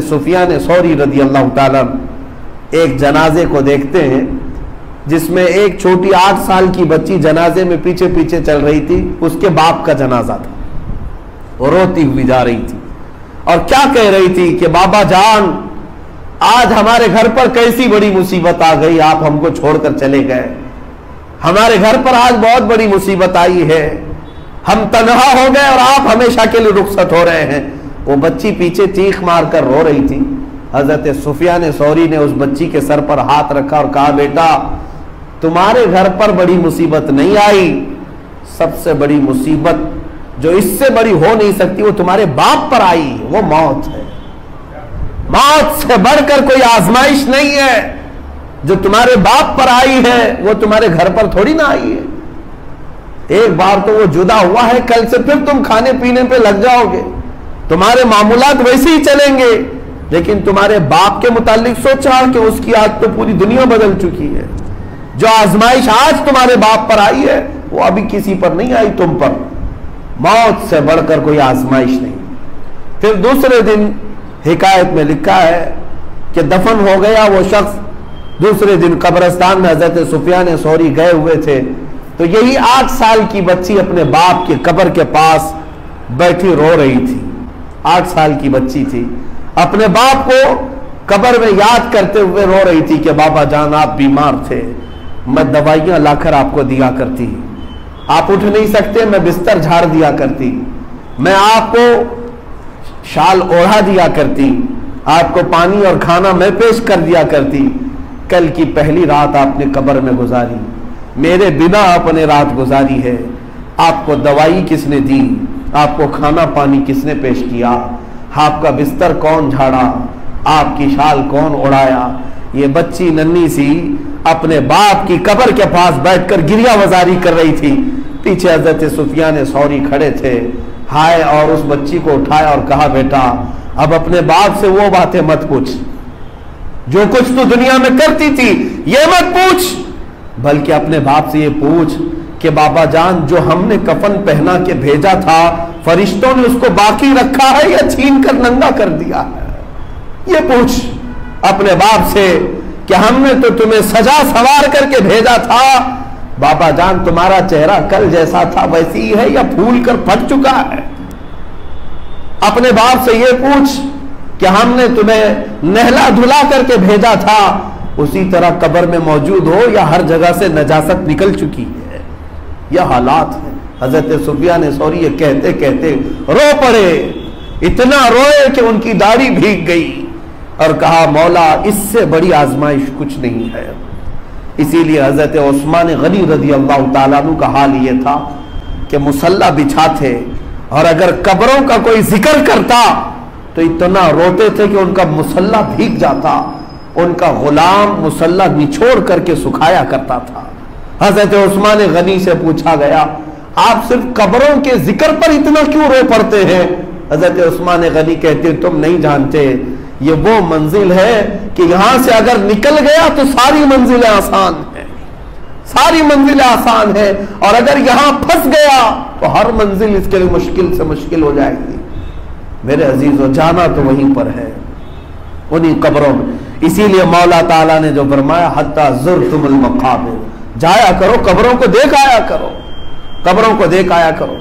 सुफियान सौरी रदी अल्लाह ताला एक जनाजे को देखते हैं जिसमें एक छोटी 8 साल की बच्ची जनाजे में पीछे पीछे चल रही थी। उसके बाप का जनाजा था, वो रोती हुई जा रही थी और क्या कह रही थी कि बाबा जान, आज हमारे घर पर कैसी बड़ी मुसीबत आ गई, आप हमको छोड़कर चले गए। हमारे घर पर आज बहुत बड़ी मुसीबत आई है, हम तन्हा हो गए और आप हमेशा के लिए रुखसत हो रहे हैं। वो बच्ची पीछे चीख मार कर रो रही थी। हजरत सुफियान सौरी ने उस बच्ची के सर पर हाथ रखा और कहा, बेटा तुम्हारे घर पर बड़ी मुसीबत नहीं आई, सबसे बड़ी मुसीबत जो इससे बड़ी हो नहीं सकती वो तुम्हारे बाप पर आई, वो मौत है। मौत से बढ़कर कोई आजमाइश नहीं है। जो तुम्हारे बाप पर आई है वो तुम्हारे घर पर थोड़ी ना आई है। एक बार तो वो जुदा हुआ है, कल से फिर तुम खाने पीने पे लग जाओगे, तुम्हारे मामूलात वैसे ही चलेंगे। लेकिन तुम्हारे बाप के मुतालिक सोचा कि उसकी आज तो पूरी दुनिया बदल चुकी है। जो आजमाइश आज तुम्हारे बाप पर आई है वो अभी किसी पर नहीं आई, तुम पर। मौत से बढ़कर कोई आजमाइश नहीं। फिर दूसरे दिन हिकायत में लिखा है कि दफन हो गया वो शख्स। दूसरे दिन कब्रिस्तान में हजरत सुफियान सौरी गए हुए थे, तो यही 8 साल की बच्ची अपने बाप के कब्र के पास बैठी रो रही थी। 8 साल की बच्ची थी, अपने बाप को कब्र में याद करते हुए रो रही थी कि बाबा जान आप बीमार थे, मैं दवाइयां लाकर आपको दिया करती, आप उठ नहीं सकते मैं बिस्तर झाड़ दिया करती, मैं आपको शाल ओढ़ा दिया करती, आपको पानी और खाना मैं पेश कर दिया करती। कल की पहली रात आपने कब्र में गुजारी, मेरे बिना आपने रात गुजारी है। आपको दवाई किसने दी, आपको खाना पानी किसने पेश किया, आपका बिस्तर कौन झाड़ा, आपकी शाल कौन उड़ाया। ये बच्ची नन्ही सी अपने बाप की कब्र के पास बैठकर गिरिया वजारी कर रही थी। पीछे हजरत सुफियान सौरी खड़े थे। हाय, और उस बच्ची को उठाया और कहा, बेटा अब अपने बाप से वो बातें मत पूछ जो कुछ तू दुनिया में करती थी, ये मत पूछ, बल्कि अपने बाप से ये पूछ कि बाबा जान जो हमने कफन पहना के भेजा था, फरिश्तों ने उसको बाकी रखा है या छीन कर नंगा कर दिया है। ये पूछ अपने बाप से कि हमने तो तुम्हें सजा सवार करके भेजा था, बाबा जान तुम्हारा चेहरा कल जैसा था वैसी ही है या फूल कर फट चुका है। अपने बाप से ये पूछ कि हमने तुम्हें नहला धुला करके भेजा था, उसी तरह कब्र में मौजूद हो या हर जगह से नजासत निकल चुकी है। यह हालात है। हजरत सुफियान सौरी ये कहते कहते रो पड़े, इतना रोए कि उनकी दाढ़ी भीग गई और कहा, मौला इससे बड़ी आजमाइश कुछ नहीं है। इसीलिए हजरत उस्मान गनी रज़ी अल्लाह ताला अन्हु का हाल ये था कि मुसल्ला बिछाते और अगर कब्रों का कोई जिक्र करता तो इतना रोते थे कि उनका मुसल्ला भीग जाता। उनका गुलाम मुसल्ला निचोड़ करके सुखाया करता था। हजरत उस्मान गनी से पूछा गया, आप सिर्फ कब्रों के जिक्र पर इतना क्यों रो पड़ते हैं? हजरत उस्मान गनी कहते, तुम नहीं जानते, ये वो मंजिल है कि यहां से अगर निकल गया तो सारी मंजिलें आसान है, सारी मंजिलें आसान है, और अगर यहां फंस गया तो हर मंजिल इसके लिए मुश्किल से मुश्किल हो जाएगी। मेरे अजीजों, जाना तो वहीं पर है, उन्हीं कब्रों में। इसीलिए मौला ताला ने जो फरमाया, हत्ता ज़ुरतुमुल मक़ाबिर, जाया करो, कब्रों को देख आया करो, कब्रों को देख आया करो।